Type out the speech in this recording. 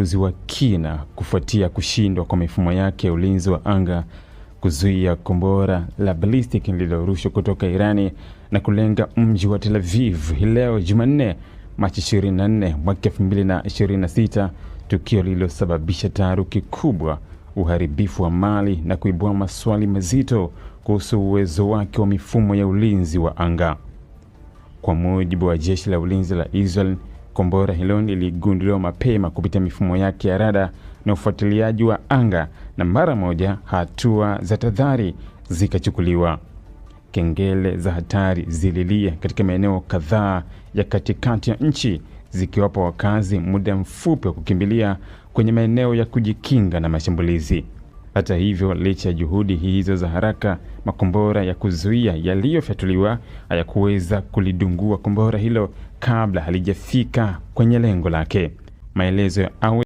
uchunguzi wa kina kufuatia kushindwa kwa mifumo yake ya ulinzi wa anga kuzuia kombora la ballistic lililorushwa kutoka Irani na kulenga mji wa Tel Aviv hii leo Jumanne, Machi 24 mwaka 2026, tukio lililosababisha taharuki kubwa, uharibifu wa mali na kuibua maswali mazito kuhusu uwezo wake wa mifumo ya ulinzi wa anga. Kwa mujibu wa jeshi la ulinzi la Israel, kombora hilo liligunduliwa mapema kupitia mifumo yake ya rada na ufuatiliaji wa anga, na mara moja hatua za tahadhari zikachukuliwa. Kengele za hatari zililia katika maeneo kadhaa ya katikati ya nchi, zikiwapa wakazi muda mfupi wa kukimbilia kwenye maeneo ya kujikinga na mashambulizi. Hata hivyo, licha ya juhudi hizo za haraka, makombora ya kuzuia yaliyofyatuliwa hayakuweza kulidungua kombora hilo kabla halijafika kwenye lengo lake. Maelezo ya awali